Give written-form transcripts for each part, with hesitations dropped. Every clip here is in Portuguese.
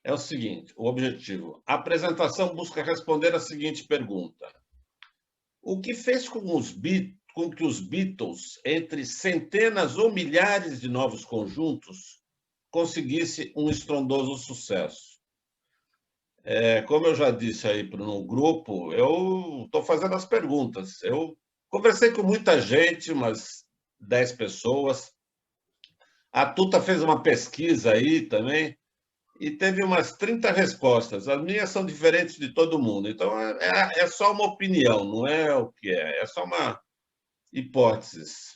é o seguinte, o objetivo. A apresentação busca responder a seguinte pergunta. O que fez com que os Beatles, entre centenas ou milhares de novos conjuntos, conseguisse um estrondoso sucesso? Como eu já disse aí no grupo, eu estou fazendo as perguntas. Eu conversei com muita gente, umas 10 pessoas. A Tuta fez uma pesquisa aí também e teve umas 30 respostas. As minhas são diferentes de todo mundo. Então, é só uma opinião, não é o que é. É só uma hipótese.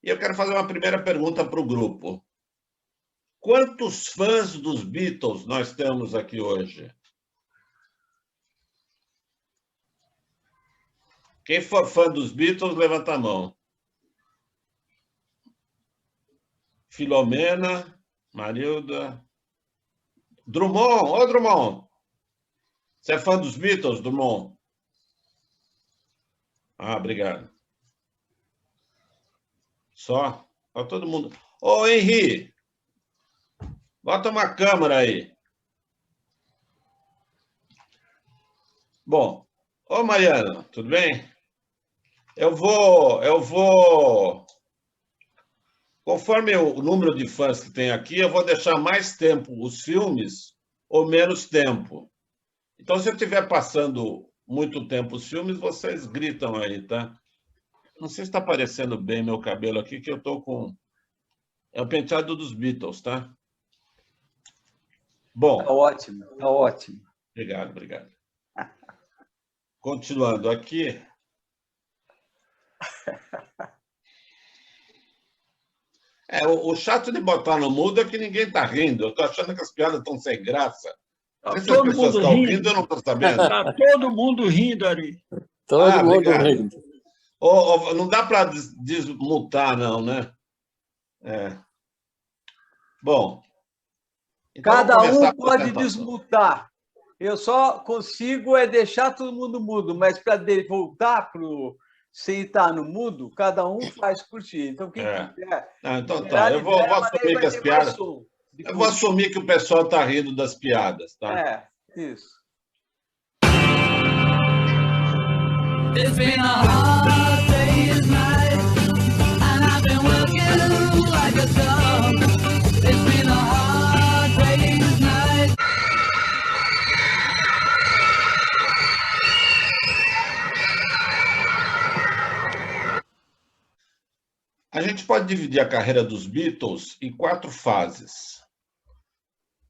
E eu quero fazer uma primeira pergunta para o grupo. Quantos fãs dos Beatles nós temos aqui hoje? Quem for fã dos Beatles, levanta a mão. Filomena, Marilda. Drummond, ô Drummond. Você é fã dos Beatles, Drummond? Ah, obrigado. Só? Para todo mundo. Ô, Henri, bota uma câmera aí. Bom, ô Mariana, tudo bem? Eu vou... Conforme o número de fãs que tem aqui, eu vou deixar mais tempo os filmes ou menos tempo. Então, se eu estiver passando muito tempo os filmes, vocês gritam aí, tá? Não sei se está aparecendo bem meu cabelo aqui, que eu estou com... É o penteado dos Beatles, tá? Bom... Está ótimo, está ótimo. Obrigado, obrigado. Continuando aqui... O chato de botar no mudo é que ninguém está rindo. Eu estou achando que as piadas estão sem graça. Tá Se as pessoas estão rindo, eu não estou sabendo. Está todo mundo rindo, Ari. Todo mundo obrigado. rindo. Não dá para desmutar, não, né? Bom. Então cada um pode desmutar. Eu só consigo deixar todo mundo mudo, mas para voltar para o... sem estar no mudo, cada um faz por si. Então, quem quiser... Então tá, eu vou assumir que as piadas... Eu vou assumir que o pessoal está rindo das piadas, tá? Isso. It's been a hard day's night, and I've been working like a dog. It's been a hard day's night. A gente pode dividir a carreira dos Beatles em 4 fases.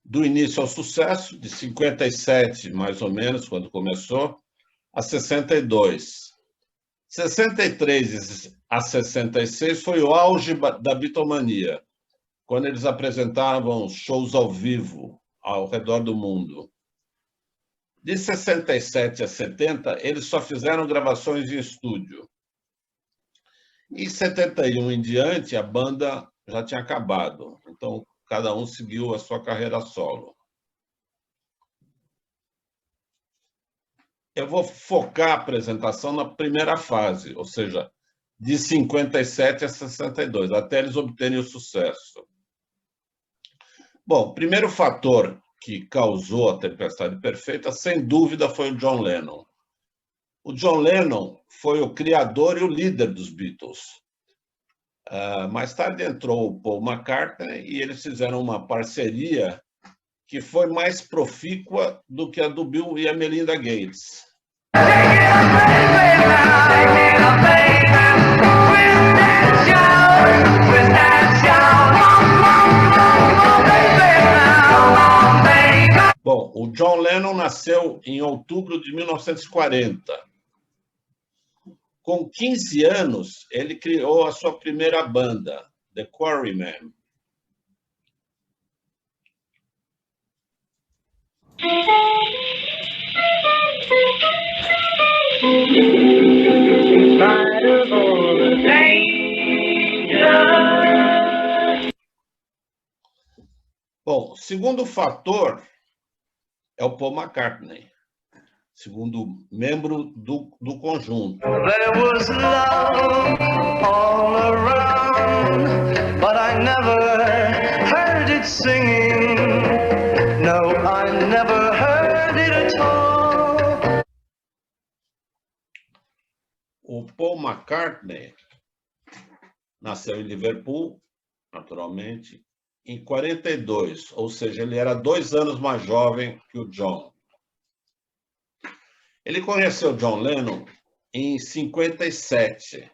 Do início ao sucesso, de 57, mais ou menos, quando começou, a 62. 63 a 66 foi o auge da Beatlemania, quando eles apresentavam shows ao vivo, ao redor do mundo. De 67 a 70, eles só fizeram gravações em estúdio. Em 71 em diante, a banda já tinha acabado. Então, cada um seguiu a sua carreira solo. Eu vou focar a apresentação na primeira fase, ou seja, de 57 a 62, até eles obterem o sucesso. Bom, o primeiro fator que causou a Tempestade Perfeita, sem dúvida, foi o John Lennon. O John Lennon foi o criador e o líder dos Beatles. Mais tarde entrou o Paul McCartney e eles fizeram uma parceria que foi mais profícua do que a do Bill e a Melinda Gates. Bom, o John Lennon nasceu em outubro de 1940. Com 15 anos, ele criou a sua primeira banda, The Quarrymen. Bom, o segundo fator é o Paul McCartney, segundo membro do conjunto. There was love all around, but I never heard heard it singing. No, I never heard it at all. O Paul McCartney nasceu em Liverpool, naturalmente, em 42, ou seja, ele era 2 anos mais jovem que o John. Ele conheceu John Lennon em 57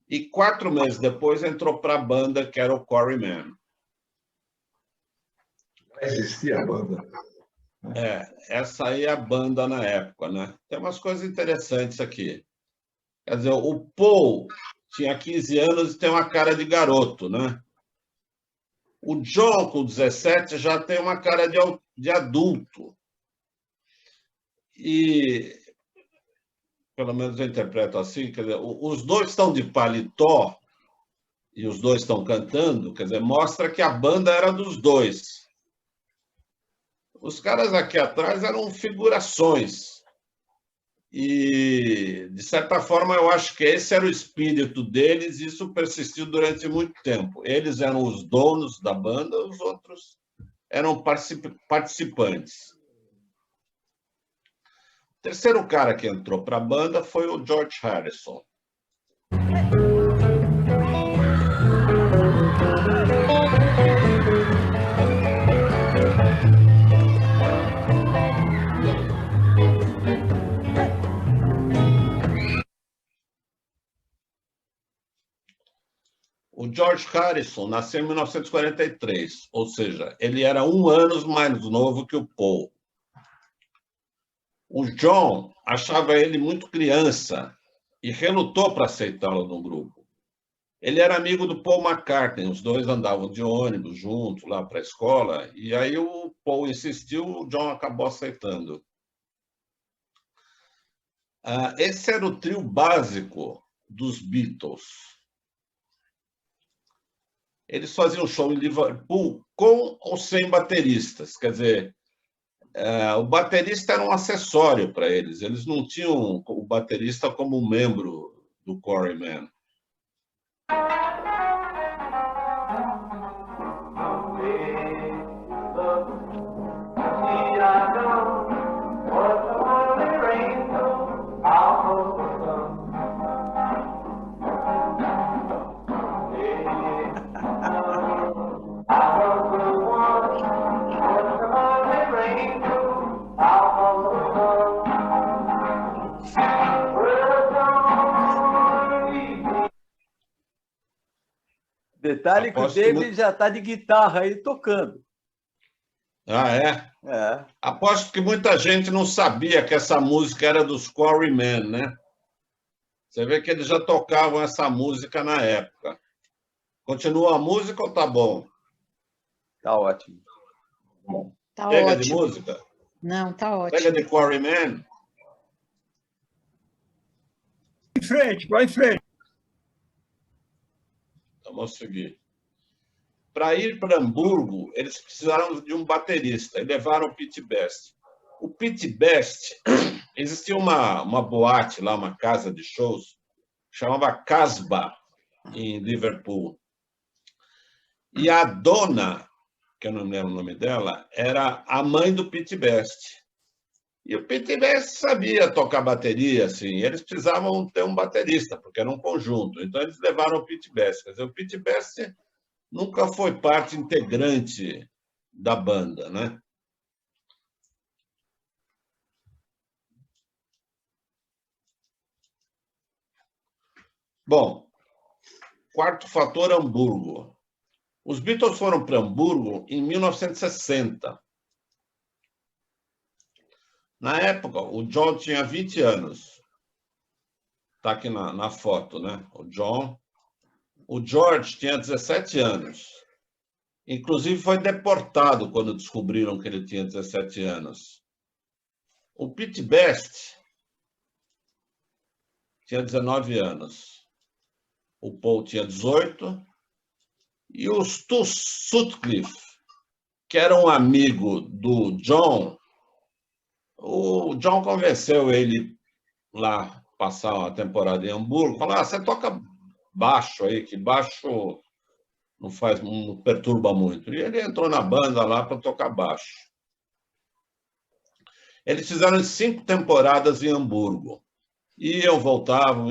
e 4 meses depois entrou para a banda que era o Quarrymen. Existia a banda. Essa aí é a banda na época, né? Tem umas coisas interessantes aqui. Quer dizer, o Paul tinha 15 anos e tem uma cara de garoto, né? O John, com 17, já tem uma cara de adulto. E, pelo menos eu interpreto assim, quer dizer, os dois estão de paletó e os dois estão cantando, quer dizer, mostra que a banda era dos dois. Os caras aqui atrás eram figurações. E, de certa forma, eu acho que esse era o espírito deles e isso persistiu durante muito tempo. Eles eram os donos da banda, os outros eram participantes. O terceiro cara que entrou para a banda foi o George Harrison. O George Harrison nasceu em 1943, ou seja, ele era 1 ano mais novo que o Paul. O John achava ele muito criança e relutou para aceitá-lo no grupo. Ele era amigo do Paul McCartney, os dois andavam de ônibus juntos lá para a escola, e aí o Paul insistiu, o John acabou aceitando. Esse era o trio básico dos Beatles. Eles faziam show em Liverpool com ou sem bateristas. Quer dizer, o baterista era um acessório para eles. Eles não tinham o baterista como um membro do Quarrymen. Detalhe que o David já está de guitarra aí tocando. Ah, é? É. Aposto que muita gente não sabia que essa música era dos Quarrymen, né? Você vê que eles já tocavam essa música na época. Continua a música ou tá bom? Tá ótimo. Tá Pega ótimo. de música? Não, tá ótimo. Pega de Quarrymen? Em frente, vai em frente. Vamos seguir. Para ir para Hamburgo, eles precisaram de um baterista e levaram o Pete Best. O Pete Best, existia uma boate lá, uma casa de shows, chamava Casbah, em Liverpool. E a dona, que eu não lembro o nome dela, era a mãe do Pete Best. E o Pete Best sabia tocar bateria, assim, e eles precisavam ter um baterista, porque era um conjunto. Então, eles levaram o Pete Best. Quer dizer, o Pete Best nunca foi parte integrante da banda, né? Bom, quarto fator, Hamburgo. Os Beatles foram para Hamburgo em 1960. Na época, o John tinha 20 anos. Está aqui na foto, né? O John. O George tinha 17 anos. Inclusive, foi deportado quando descobriram que ele tinha 17 anos. O Pete Best tinha 19 anos. O Paul tinha 18. E o Stu Sutcliffe, que era um amigo do John, o John convenceu ele lá passar uma temporada em Hamburgo, falou: você toca baixo aí, que baixo não perturba muito. E ele entrou na banda lá para tocar baixo. Eles fizeram 5 temporadas em Hamburgo. Iam, voltavam.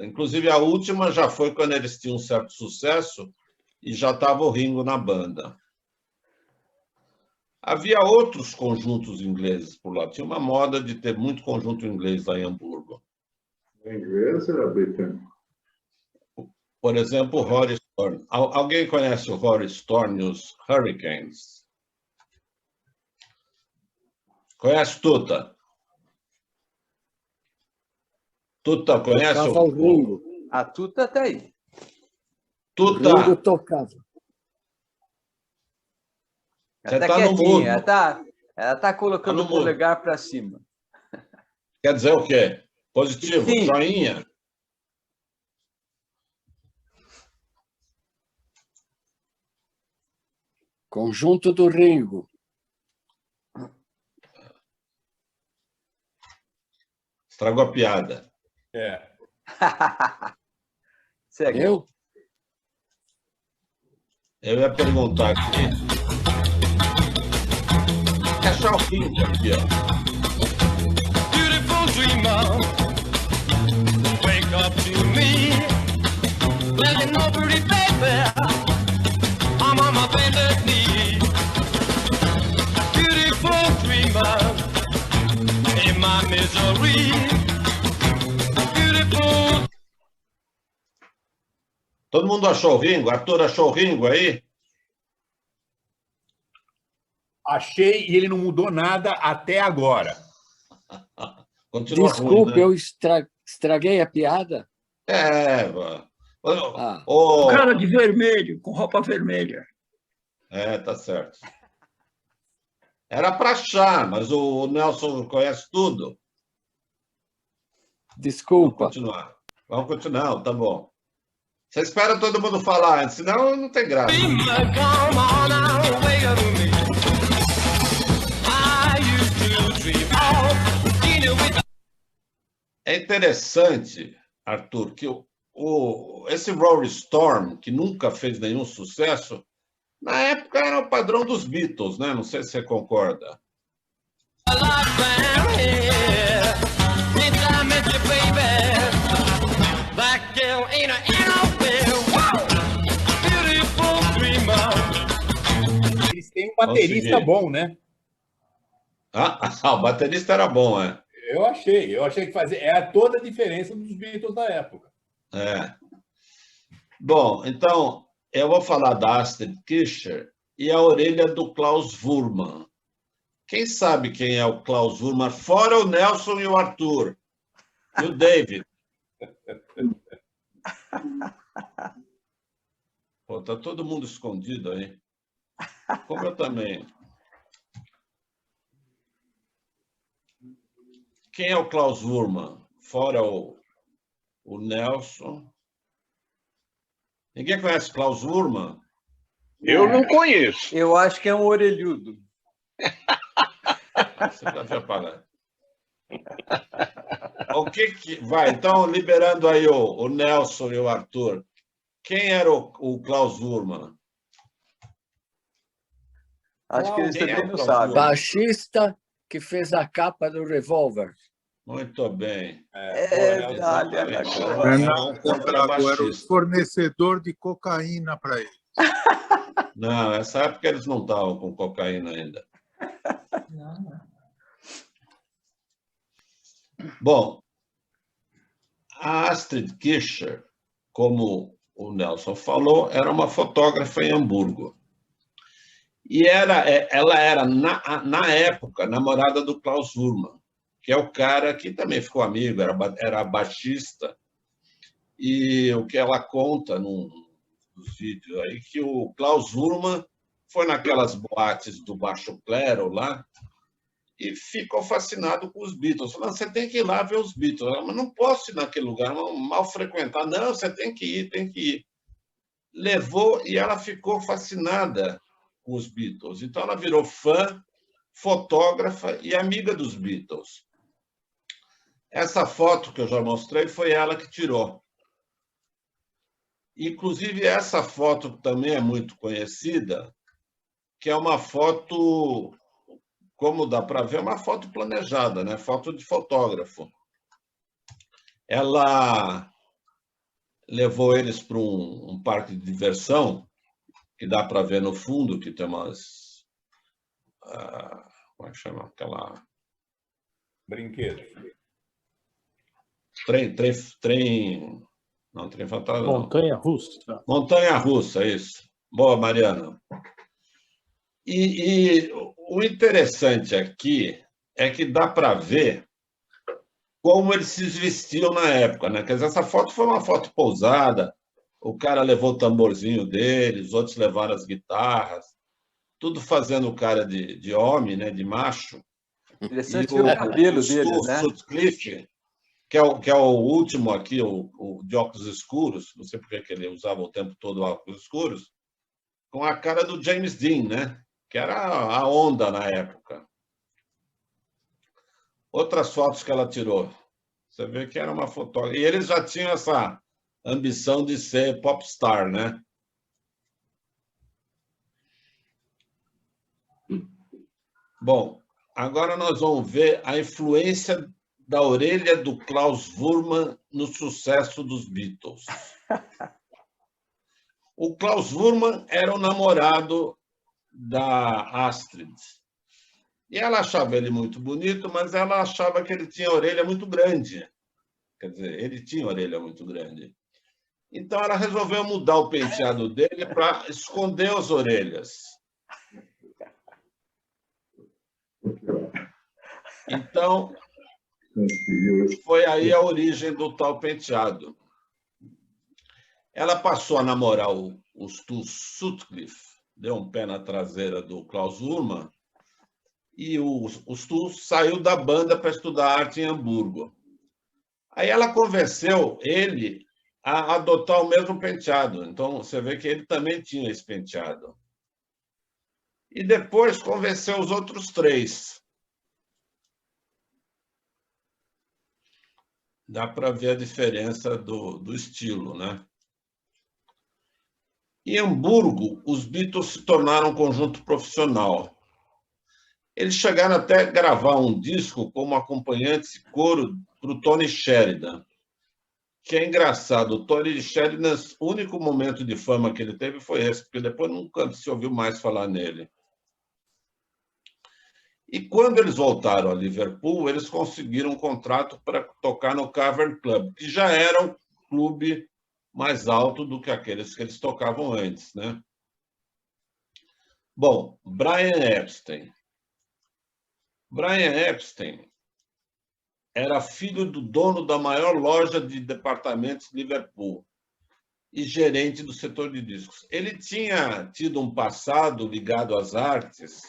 Inclusive, a última já foi quando eles tinham um certo sucesso e já estava o Ringo na banda. Havia outros conjuntos ingleses por lá. Tinha uma moda de ter muito conjunto inglês lá em Hamburgo. Inglês era britânico? Por exemplo, o Rory Storm. Alguém conhece o Rory Storm e os Hurricanes? Conhece Tuta? Tuta, conhece? Tocava o Ringo. A Tuta está aí. O Ringo Tuta, tocava. você Ela está está no mudo. quietinha, ela tá colocando Tá no o mudo. polegar para cima. Quer dizer o quê? Positivo, Sim. joinha. Conjunto do Ringo. Estragou a piada. É. Segue. Eu? Eu ia perguntar aqui. Achar o Ringo aqui, ó. Beautiful dreamer, wake up to me. Let me know, pretty baby, I'm on my bended knee. Beautiful dreamer, in my misery. Beautiful. Todo mundo achou o Ringo? Arthur achou o Ringo aí? Achei e ele não mudou nada até agora. Continua Desculpe, ruim, né? eu estraguei a piada. Ah. Ô, Cara de vermelho, com roupa vermelha. tá certo. Era para achar, mas o Nelson conhece tudo. Vamos Desculpa. continuar. Vamos continuar, tá bom. Você espera todo mundo falar antes, senão não tem graça. Come on now, wake up to me. I used to dream of dealing with. É interessante, Arthur, que esse Rory Storm, que nunca fez nenhum sucesso, na época era o padrão dos Beatles, né? Não sei se você concorda. A lot down here. Since I met you, baby. That girl ain't nowhere. Wow! Beautiful dreamer. Eles têm um baterista Consegui. bom, né? O baterista era bom, é? Eu achei que era toda a diferença dos Beatles da época. É. Bom, então, eu vou falar da Astrid Kircher e a orelha do Klaus Wurman. Quem sabe quem é o Klaus Wurman, fora o Nelson e o Arthur? E o David? Pô, tá todo mundo escondido aí. Como eu também. Quem é o Klaus Wurman? Fora o Nelson. Ninguém conhece Klaus Wurman? Eu não conheço. Eu acho que é um orelhudo. Você já tinha falado. O que vai? Então, liberando aí o Nelson e o Arthur. Quem era o Klaus Wurman? Acho que eles Quem é também o não Klaus sabem. Wurman? Baixista que fez a capa do Revolver. Muito bem. Olha, Era o fornecedor de cocaína para ele. Não, nessa época eles não estavam com cocaína ainda. Bom, a Astrid Kircher, como o Nelson falou, era uma fotógrafa em Hamburgo. E ela era, na época, namorada do Klaus Wurman, que é o cara que também ficou amigo, era baixista. E o que ela conta nos vídeos aí, que o Klaus Wurman foi naquelas boates do baixo clero lá e ficou fascinado com os Beatles. Falou, você tem que ir lá ver os Beatles. Ela, mas não posso ir naquele lugar, mal frequentar. Não, você tem que ir, tem que ir. Levou e ela ficou fascinada com os Beatles. Então, ela virou fã, fotógrafa e amiga dos Beatles. Essa foto que eu já mostrei foi ela que tirou. Inclusive, essa foto também é muito conhecida, que é uma foto, como dá para ver, é uma foto planejada, né? Foto de fotógrafo. Ela levou eles para um parque de diversão, que dá para ver no fundo, que tem umas... como é que chama aquela... Brinquedo. Trem... Não, trem fantasma. Montanha-russa. Montanha-russa, isso. Boa, Mariana. E o interessante aqui é que dá para ver como eles se vestiam na época, né? Quer dizer, essa foto foi uma foto pousada, o cara levou o tamborzinho dele, os outros levaram as guitarras, tudo fazendo o cara de homem, né? De macho. Interessante ver o cabelo dele, né? Sutcliffe, que é o último aqui, o de óculos escuros, não sei por que ele usava o tempo todo óculos escuros, com a cara do James Dean, né? Que era a onda na época. Outras fotos que ela tirou. Você vê que era uma fotógrafa. E eles já tinham essa ambição de ser popstar, né? Bom, agora nós vamos ver a influência da orelha do Klaus Wurman no sucesso dos Beatles. O Klaus Wurman era o namorado da Astrid. E ela achava ele muito bonito, mas ela achava que ele tinha a orelha muito grande. Quer dizer, ele tinha a orelha muito grande. Então, ela resolveu mudar o penteado dele para esconder as orelhas. Então, foi aí a origem do tal penteado. Ela passou a namorar o Stu Sutcliffe, deu um pé na traseira do Klaus Wurman, e o Stu saiu da banda para estudar arte em Hamburgo. Aí ela convenceu ele a adotar o mesmo penteado. Então, você vê que ele também tinha esse penteado. E depois convenceu os outros três. Dá para ver a diferença do estilo, né? Em Hamburgo, os Beatles se tornaram um conjunto profissional. Eles chegaram até a gravar um disco como acompanhante de coro para o Tony Sheridan, que é engraçado. O Tony Sheridan, o único momento de fama que ele teve foi esse, porque depois nunca se ouviu mais falar nele. E quando eles voltaram a Liverpool, eles conseguiram um contrato para tocar no Cavern Club, que já era um clube mais alto do que aqueles que eles tocavam antes, né? Bom, Brian Epstein. Brian Epstein era filho do dono da maior loja de departamentos de Liverpool e gerente do setor de discos. Ele tinha tido um passado ligado às artes,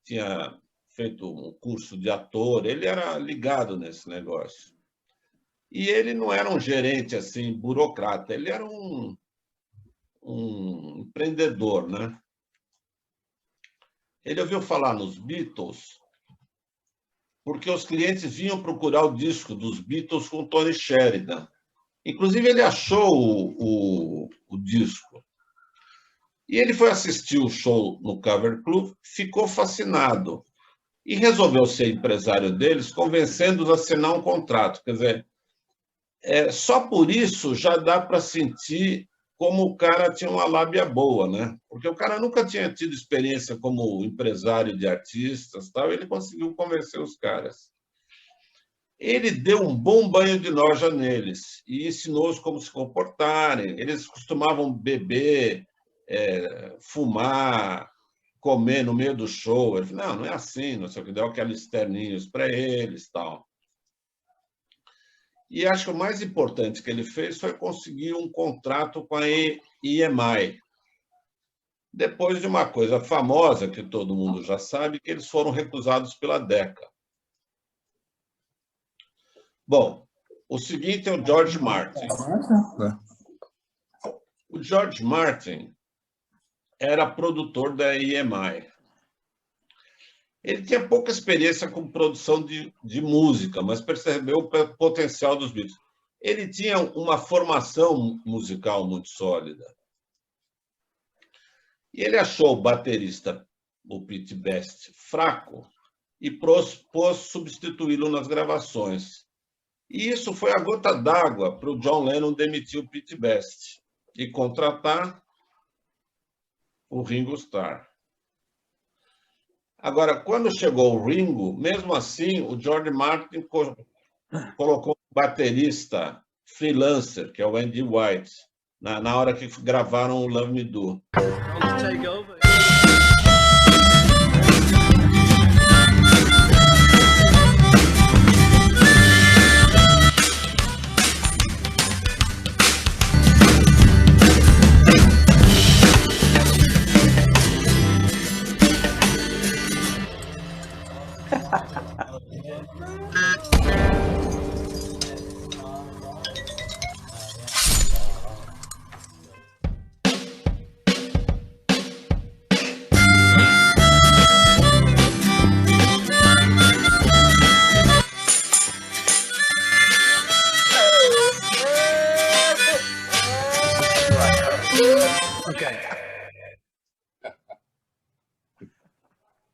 tinha feito um curso de ator, ele era ligado nesse negócio. E ele não era um gerente assim, burocrata, ele era um empreendedor, né? Ele ouviu falar nos Beatles porque os clientes vinham procurar o disco dos Beatles com Tony Sheridan. Inclusive, ele achou o disco. E ele foi assistir o show no Cavern Club, ficou fascinado e resolveu ser empresário deles, convencendo-os a assinar um contrato. Quer dizer, só por isso já dá para sentir como o cara tinha uma lábia boa, né? Porque o cara nunca tinha tido experiência como empresário de artistas, tal, ele conseguiu convencer os caras. Ele deu um bom banho de noja neles e ensinou-os como se comportarem. Eles costumavam beber, fumar, comer no meio do show. Ele falou, não é assim, não sei o que, deu aqueles terninhos para eles, tal. E acho que o mais importante que ele fez foi conseguir um contrato com a EMI. Depois de uma coisa famosa, que todo mundo já sabe, que eles foram recusados pela Decca. Bom, o seguinte é o George Martin. O George Martin era produtor da EMI. Ele tinha pouca experiência com produção de música, mas percebeu o potencial dos Beatles. ele tinha uma formação musical muito sólida. E ele achou o baterista, o Pete Best, fraco e propôs substituí-lo nas gravações. E isso foi a gota d'água para o John Lennon demitir o Pete Best e contratar o Ringo Starr. Agora, quando chegou o Ringo, mesmo assim, o George Martin colocou um baterista freelancer, que é o Andy White, na hora que gravaram o Love Me Do.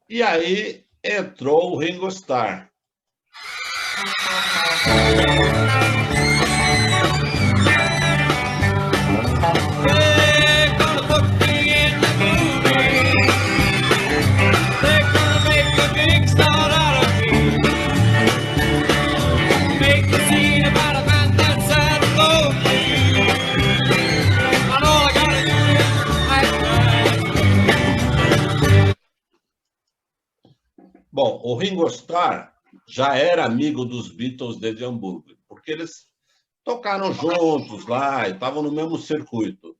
E aí entrou o Ringo Starr. Bom, o Ringo Starr já era amigo dos Beatles desde Hamburgo, porque eles tocaram juntos lá e estavam no mesmo circuito.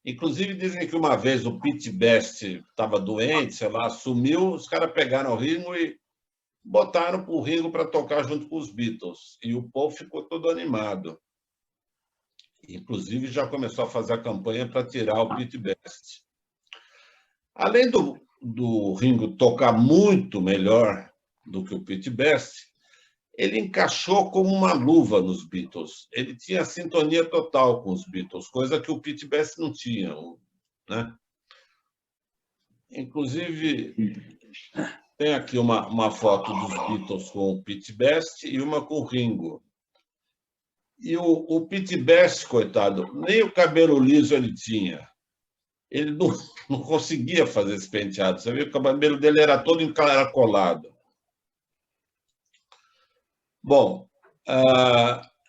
Inclusive, dizem que uma vez o Pete Best estava doente, sei lá, sumiu, os caras pegaram o Ringo e botaram o Ringo para tocar junto com os Beatles. E o povo ficou todo animado. Inclusive, já começou a fazer a campanha para tirar o Pete Best. Além do Ringo tocar muito melhor do que o Pete Best, ele encaixou como uma luva nos Beatles. Ele tinha sintonia total com os Beatles, coisa que o Pete Best não tinha, né? Inclusive, tem aqui uma foto dos Beatles com o Pete Best e uma com o Ringo. E o Pete Best, coitado, nem o cabelo liso ele tinha. Ele não conseguia fazer esse penteado. Você viu que o cabelo dele era todo encaracolado. Bom,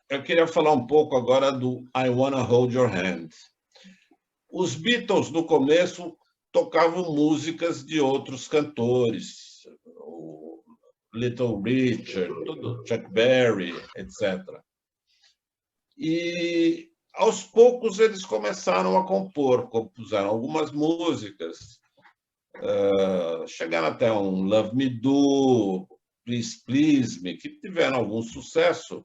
eu queria falar um pouco agora do I Wanna Hold Your Hand. Os Beatles, no começo, tocavam músicas de outros cantores, o Little Richard, Chuck Berry, etc. E aos poucos eles começaram a compor, compuseram algumas músicas, chegaram até um Love Me Do, Please Please Me, que tiveram algum sucesso,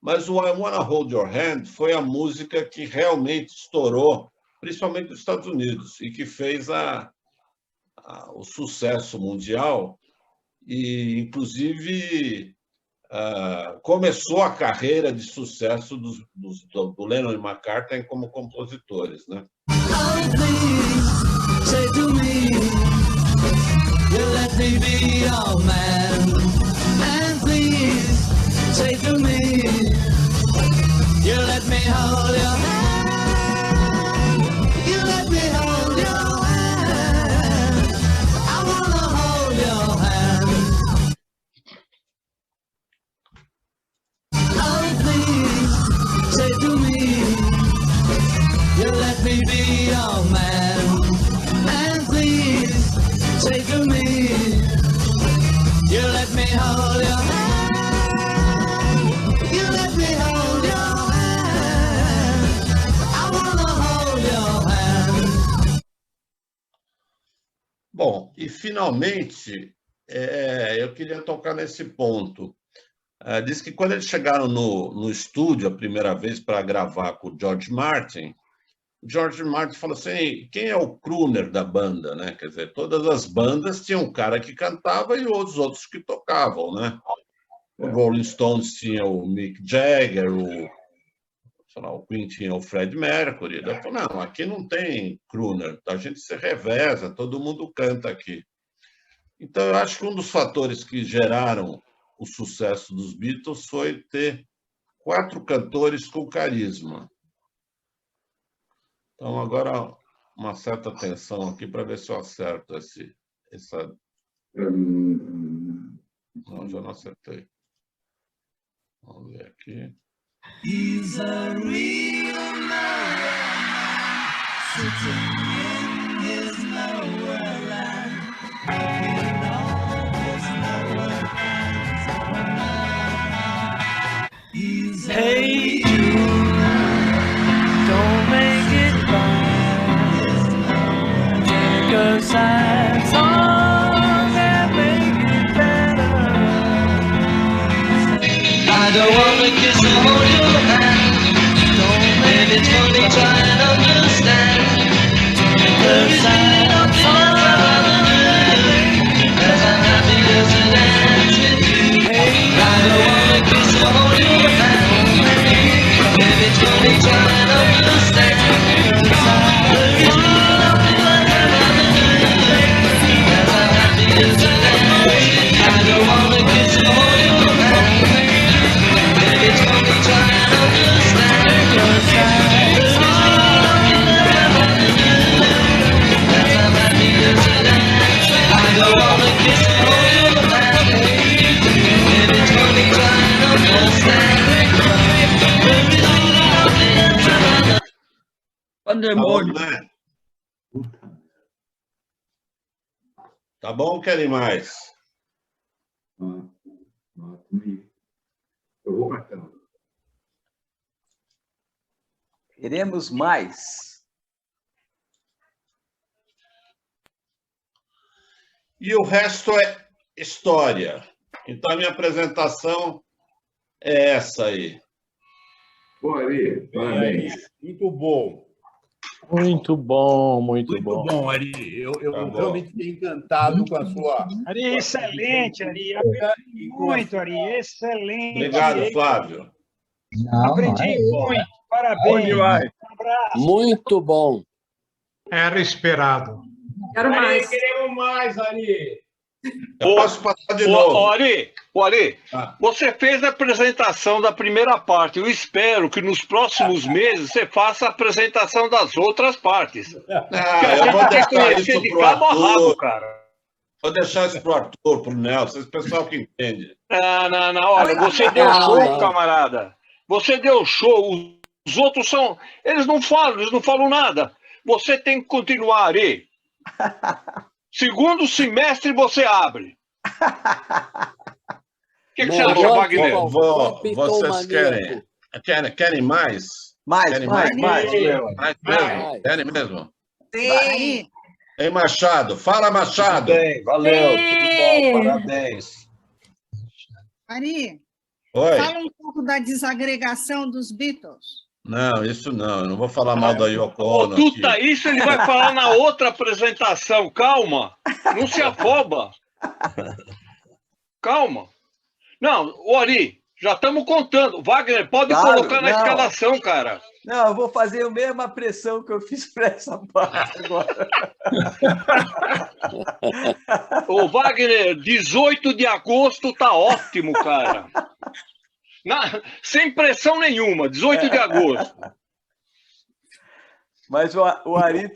mas o I Wanna Hold Your Hand foi a música que realmente estourou, principalmente nos Estados Unidos, e que fez o sucesso mundial, e inclusive começou a carreira de sucesso do Lennon e McCartney como compositores, né? Oh, please, say to me, you let me be your man. And please, say to me, you let me hold your hand. You let me hold your hand. I wanna hold your hand. Oh, please, say to me, you let me be your man. And please, say to me, you let me hold your hand. You let me hold your hand. I wanna hold your hand. Bom, e finalmente, eu queria tocar nesse ponto. Diz que quando eles chegaram no estúdio a primeira vez para gravar com o George Martin falou assim, quem é o crooner da banda, né? Quer dizer, todas as bandas tinham um cara que cantava e os outros que tocavam, né? O Rolling Stones tinha o Mick Jagger, sei lá, o Queen tinha o Fred Mercury. Ele falou, não, aqui não tem crooner, a gente se reveza, todo mundo canta aqui. Então, eu acho que um dos fatores que geraram o sucesso dos Beatles foi ter 4 cantores com carisma. Então, agora, uma certa atenção aqui para ver se eu acerto essa... Não, já não acertei. Vamos ver aqui. He's a real man, sitting in his nowhere land, making all his nowhere plans. He's hey Jude, don't make it bad. Take a sad song and make it better. I don't wanna kiss or hold your hand. And it's funny trying to understand. Take a sad song as I'm happy as an ant with you. I don't wanna kiss or hold your hand. And it's funny trying to understand. As I'm happy as an ant with you. I don't wanna kiss or hold your hand. It's only trying to understand. I don't wanna kiss or hold your hand. And it's only trying to understand. Pandemônio. né? Tá bom ou querem mais? Eu vou marcando. Queremos mais. E o resto é história. Então, a minha apresentação é essa aí. Pô, Ari, parabéns. Muito bom. Muito bom, muito Muito bom. bom, Ari. Eu Tá bom. realmente fiquei encantado com a sua... Ari, excelente, Ari. Aprendi muito, Ari. Excelente. Obrigado, Flávio. Aprendi muito. Parabéns. Um abraço. Muito bom. Era esperado. Quero mais. Queremos mais, Ari. Eu posso passar de novo. Ari, você fez a apresentação da primeira parte. Eu espero que nos próximos meses você faça a apresentação das outras partes. Eu vou deixar isso de pro cabo a rabo, Arthur. cara. Vou deixar isso pro Arthur, pro Nelson, esse pessoal que entende. Não. Olha, você deu show, camarada. Você deu show. Os outros são... Eles não falam nada. Você tem que continuar, Ari. Segundo semestre você abre. O que você acha, Wagner? Vocês querem mais? Mais. Querem mesmo? Sim. Ei, Machado. Fala, Machado. Bem, valeu, tudo bom, parabéns. Ari, Oi. fala um pouco da desagregação dos Beatles. Não, isso não. Eu não vou falar mal da Yoko Ono. Tuta, isso ele vai falar na outra apresentação. Calma. Não se afoba. Calma. Não, Ari, já estamos contando. Wagner, pode colocar na escalação, cara. Não, eu vou fazer a mesma pressão que eu fiz para essa parte agora. Ô, Wagner, 18 de agosto tá ótimo, cara. Sem pressão nenhuma, 18 de agosto. Mas o Ari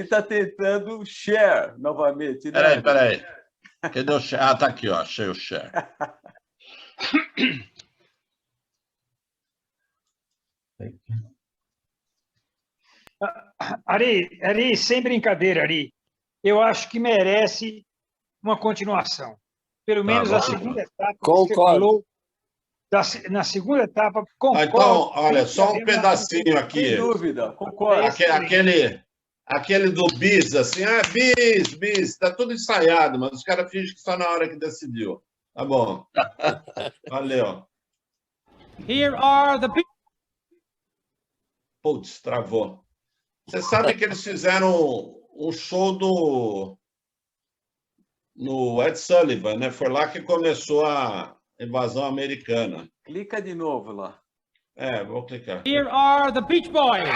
tá tentando share novamente. Né? Peraí. Cadê o share? Ah, tá aqui, ó. Achei o share. Ari, sem brincadeira, Ari, eu acho que merece uma continuação. Pelo menos a segunda etapa. Concordo. Na segunda etapa, concordo. Então, olha, só um pedacinho aqui. Sem dúvida, concordo. Aquele do bis, assim, bis, tá tudo ensaiado, mas os caras fingem que só na hora que decidiu. Tá bom. Valeu. Here are the people. Putz, travou. Você sabe que eles fizeram um show no Ed Sullivan, né? Foi lá que começou a invasão americana. Clica de novo lá. Vou clicar. Here are the Beach Boys.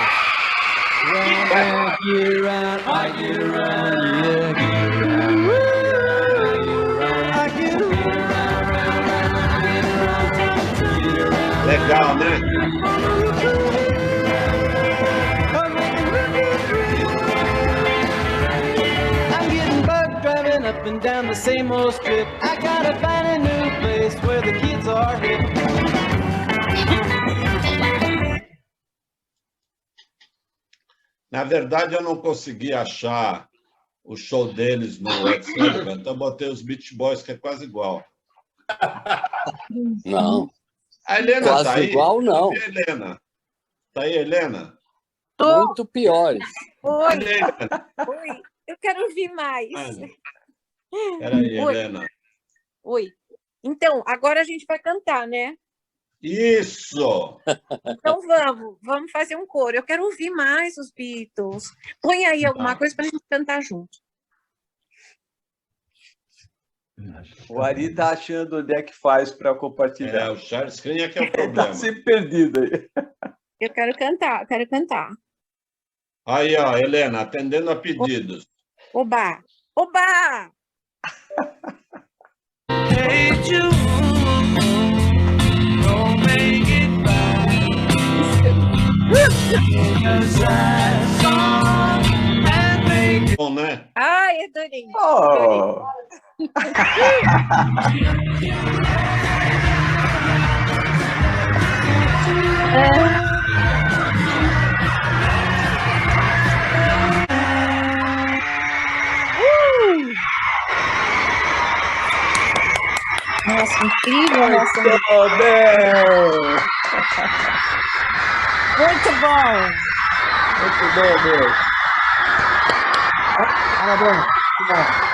Legal, né? I'm getting bugged driving up and down the same old strip. I gotta find a new place where the kids are hip. Na verdade, eu não consegui achar o show deles no Ed Sullivan, então botei os Beach Boys, que é quase igual. Não. A Helena Quase tá aí? igual, não. Cadê a Helena? Tá aí, Helena? Muito piores. Oi. Helena. Oi, eu quero ouvir mais. Peraí, Oi. Helena. Oi. Então, agora a gente vai cantar, né? Isso! Então vamos fazer um coro. Eu quero ouvir mais os Beatles. Põe aí alguma coisa para a gente cantar junto. O Ari tá achando onde é que faz para compartilhar. O share screen é que é o Tá problema. sempre perdido aí. Eu quero cantar, quero cantar. Aí, ó, Helena, atendendo a pedidos. Oba! Oba! Hey Jude, don't make it bad. 'Cause that song that make Bom, né? Ai, adorei. Oh. Nossa, incrível, nossa. Muito bem. Muito bom. Muito bom, meu. Parabéns. Muito bom.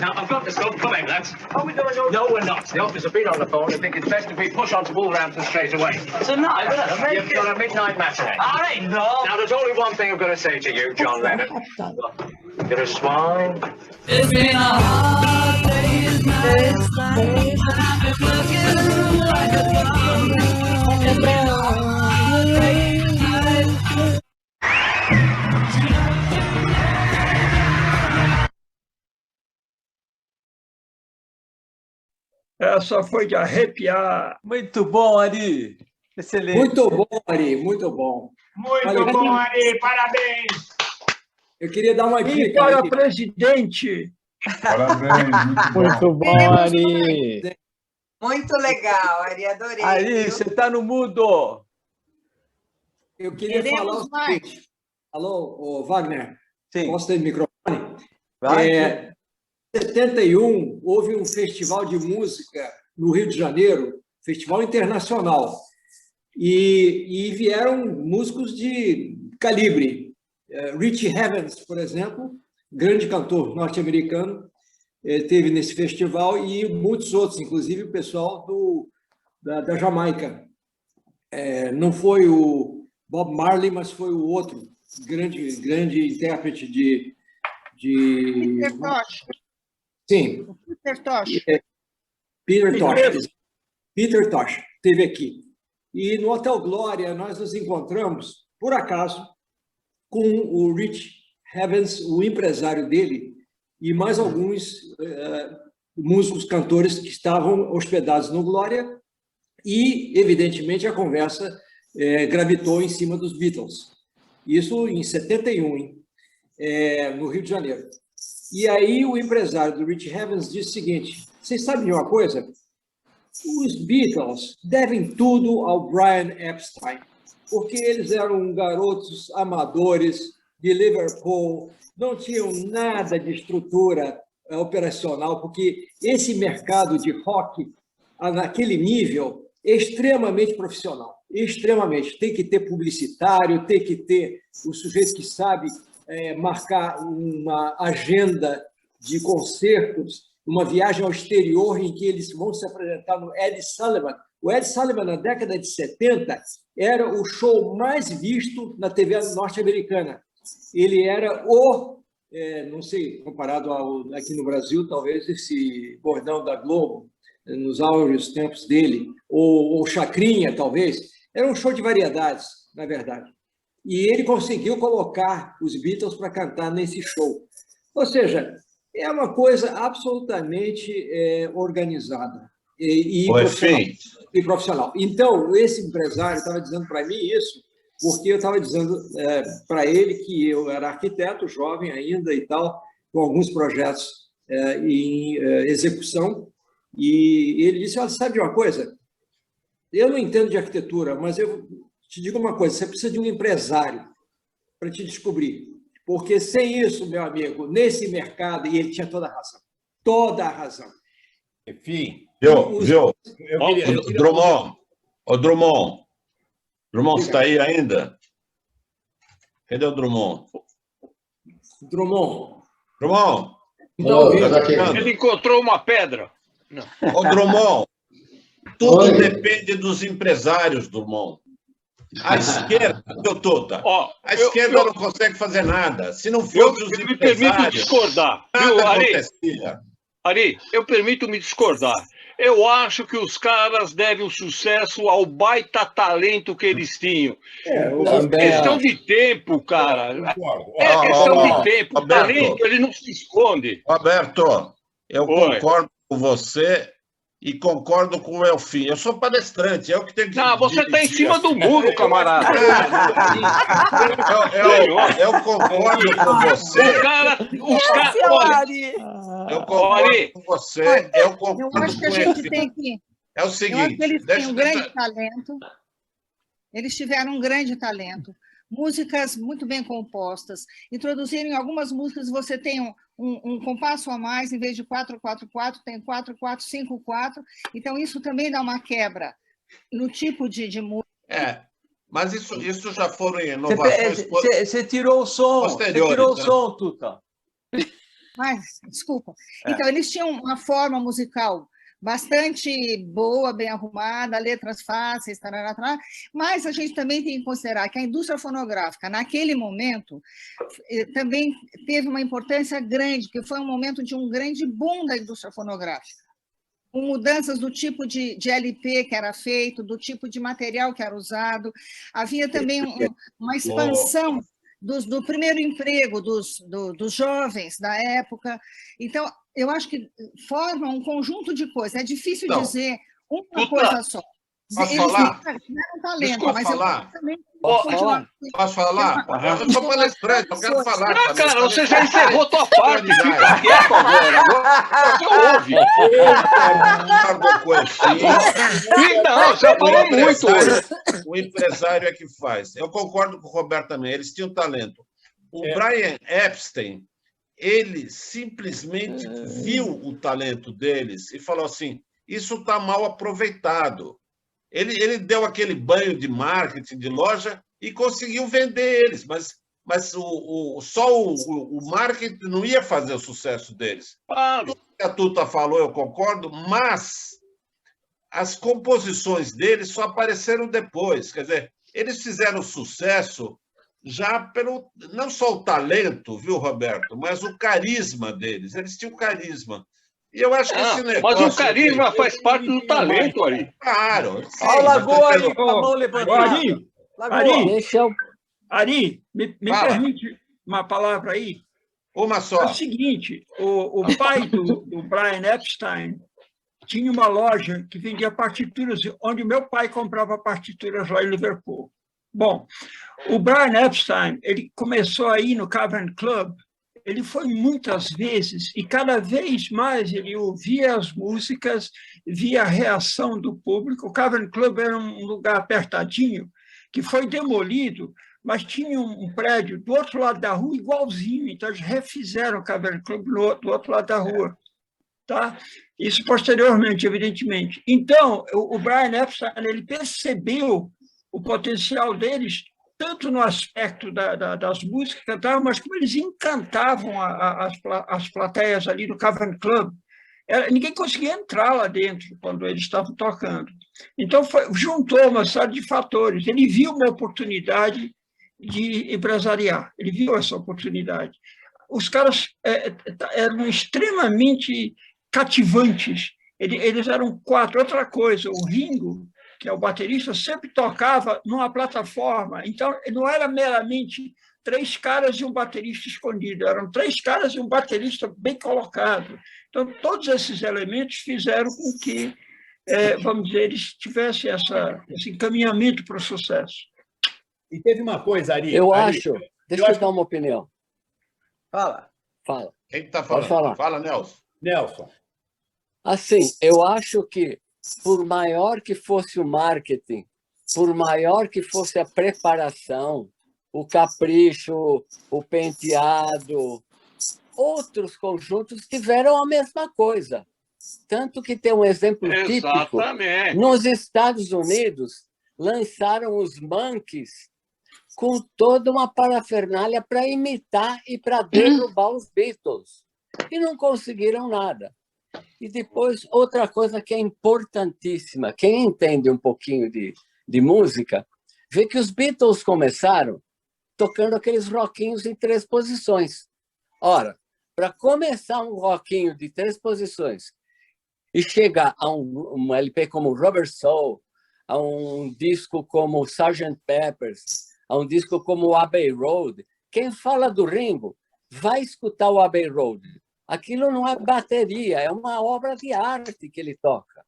Now, I've got to stop. Come in, lads. Are we going on? No, we're not. The officer been on the phone and think it's best if we push on to Wolverhampton straight away. Tonight, we're not You've got a midnight matinee. All right, no. Now, there's only one thing I've got to say to you, John Lennon. You're a swine. It's been a hard day's night, and I've been working like a drum. It's been a hard day's night. Essa foi de arrepiar. Muito bom, Ari. Excelente. Muito bom, Ari, muito bom. Muito bom, Ari, parabéns. Eu queria dar uma E dica. para Ari. presidente. Parabéns, Muito bom, Ari. Muito legal, Ari, adorei. Ari, viu? você está no mudo. Eu queria Queremos falar o mais. seguinte. Alô, ô, Wagner? Sim. Posso ter microfone? Vai. Em 71, houve um festival de música no Rio de Janeiro, festival internacional, e vieram músicos de calibre. Rich Havens, por exemplo, grande cantor norte-americano, esteve nesse festival, e muitos outros, inclusive o pessoal da Jamaica. Não foi o Bob Marley, mas foi o outro grande intérprete de Peter Tosh. Sim, Peter Tosh. Peter Tosh. Peter Tosh esteve aqui. E no Hotel Glória, nós nos encontramos, por acaso, com o Rich Havens, o empresário dele, e mais alguns músicos, cantores que estavam hospedados no Glória, e, evidentemente, a conversa gravitou em cima dos Beatles. Isso em 71, hein? No Rio de Janeiro. E aí o empresário do Rich Havens disse o seguinte: vocês sabem de uma coisa? Os Beatles devem tudo ao Brian Epstein, porque eles eram garotos amadores de Liverpool, não tinham nada de estrutura operacional, porque esse mercado de rock, naquele nível, é extremamente profissional, extremamente. Tem que ter publicitário, tem que ter o sujeito que sabe marcar uma agenda de concertos, uma viagem ao exterior em que eles vão se apresentar no Ed Sullivan. O Ed Sullivan, na década de 70, era o show mais visto na TV norte-americana. ele era não sei, comparado aqui no Brasil, talvez esse bordão da Globo, nos áureos tempos dele, ou Chacrinha, talvez, era um show de variedades, na verdade. E ele conseguiu colocar os Beatles para cantar nesse show. Ou seja, é uma coisa absolutamente organizada e profissional. Então, esse empresário estava dizendo para mim isso, porque eu estava dizendo para ele que eu era arquiteto, jovem ainda e tal, com alguns projetos em execução, e ele disse, olha, sabe de uma coisa? Eu não entendo de arquitetura, mas eu te digo uma coisa, você precisa de um empresário para te descobrir, porque sem isso, meu amigo, nesse mercado, e ele tinha toda a razão. Enfim. Viu? Drummond, você está aí ainda? Cadê o Drummond? Drummond. Ele encontrou uma pedra. Não. Ô, Drummond, tudo depende dos empresários, Drummond. A esquerda, Tota, a esquerda não consegue fazer nada. Se não fosse os empresários... Me permito discordar. Viu, Ari, eu permito me discordar. Eu acho que os caras devem o sucesso ao baita talento que eles tinham. É questão de tempo, cara. É questão de tempo. O talento, ele não se esconde. Roberto, eu concordo com você e concordo com o Elfim. Eu sou palestrante, é o que tem que... Não, você está em cima do muro, camarada. Eu concordo com você. Eu concordo com você. Eu acho que a gente tem que... É o seguinte... Eles têm um grande talento. Eles tiveram um grande talento. Músicas muito bem compostas. Introduziram algumas músicas, você tem um compasso a mais, em vez de 4-4-4, tem 4-4-5-4. Então, isso também dá uma quebra no tipo de música. Mas isso já foram inovações... Você tirou o som, Tuta. Mas, desculpa. Então, eles tinham uma forma musical bastante boa, bem arrumada, letras fáceis, tarará, tarará, mas a gente também tem que considerar que a indústria fonográfica, naquele momento, também teve uma importância grande, porque foi um momento de um grande boom da indústria fonográfica, com mudanças do tipo de LP que era feito, do tipo de material que era usado, havia também uma expansão do primeiro emprego dos jovens da época. Então, eu acho que forma um conjunto de coisas. É difícil dizer uma coisa só. Posso falar? Tiveram talento, Desculpa mas falar. eu também Posso falar? Eu sou palestrante, eu quero falar. Não, cara, você já encerrou tua parte. Fica quieto agora. Você ouve. Não, você falou muito hoje. O empresário é que faz. Eu concordo com o Roberto também. Eles tinham talento. O Brian Epstein, ele simplesmente viu o talento deles e falou assim, isso está mal aproveitado. Ele deu aquele banho de marketing de loja e conseguiu vender eles, mas só o marketing não ia fazer o sucesso deles. O que a Tuta falou, eu concordo, mas as composições deles só apareceram depois. Quer dizer, eles fizeram sucesso já pelo não só o talento, viu, Roberto, mas o carisma deles. Eles tinham carisma. E eu acho que esse negócio... Mas o carisma faz parte do talento, Ari. Claro. Olha o Lagoa aí, com a mão levantada. Ari, me permite uma palavra aí? Uma só. É o seguinte, o pai do Brian Epstein tinha uma loja que vendia partituras, onde meu pai comprava partituras lá em Liverpool. Bom, o Brian Epstein, ele começou aí no Cavern Club, ele foi muitas vezes, e cada vez mais ele ouvia as músicas, via a reação do público. O Cavern Club era um lugar apertadinho, que foi demolido, mas tinha um prédio do outro lado da rua igualzinho, então eles refizeram o Cavern Club do outro lado da rua. Tá? Isso posteriormente, evidentemente. Então, o Brian Epstein, ele percebeu o potencial deles, tanto no aspecto das músicas que cantavam, mas como eles encantavam as plateias ali no Cavern Club. Ninguém conseguia entrar lá dentro quando eles estavam tocando. Então, juntou uma série de fatores. Ele viu uma oportunidade de empresariar. Ele viu essa oportunidade. Os caras eram extremamente cativantes. Eles eram 4. Outra coisa, o Ringo, que é o baterista, sempre tocava numa plataforma. Então, não era meramente 3 caras e um baterista escondido, eram 3 caras e um baterista bem colocado. Então, todos esses elementos fizeram com que, vamos dizer, eles tivessem esse encaminhamento para o sucesso. E teve uma coisa, Ari. Eu acho. Deixa eu dar uma opinião. Fala. Fala. Quem está falando? Falar. Fala, Nelson. Nelson. Assim, eu acho que, por maior que fosse o marketing, por maior que fosse a preparação, o capricho, o penteado, outros conjuntos tiveram a mesma coisa. Tanto que tem um exemplo típico. Nos Estados Unidos, lançaram os Monkees com toda uma parafernália para imitar e para derrubar os Beatles. E não conseguiram nada. E depois, outra coisa que é importantíssima, quem entende um pouquinho de música, vê que os Beatles começaram tocando aqueles rockinhos em 3 posições. Ora, para começar um rockinho de 3 posições e chegar a um LP como Rubber Soul, a um disco como Sgt. Pepper's, a um disco como Abbey Road, quem fala do Ringo vai escutar o Abbey Road. Aquilo não é bateria, é uma obra de arte que ele toca.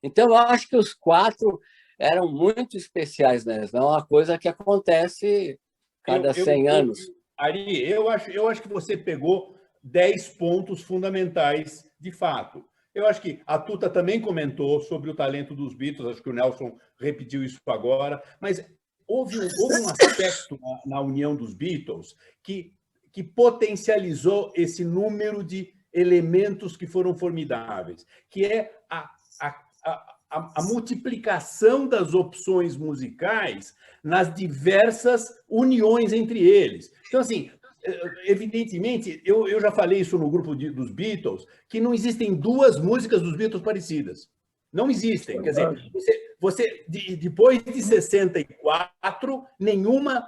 Então, eu acho que os 4 eram muito especiais, né? É uma coisa que acontece cada 100 anos. Ari, eu acho que você pegou 10 pontos fundamentais, de fato. Eu acho que a Tuta também comentou sobre o talento dos Beatles, acho que o Nelson repetiu isso agora, mas houve um aspecto na união dos Beatles que potencializou esse número de elementos que foram formidáveis, que é a multiplicação das opções musicais nas diversas uniões entre eles. Então, assim, evidentemente, eu já falei isso no grupo dos Beatles, que não existem 2 músicas dos Beatles parecidas. Não existem. Quer dizer, depois de 64, nenhuma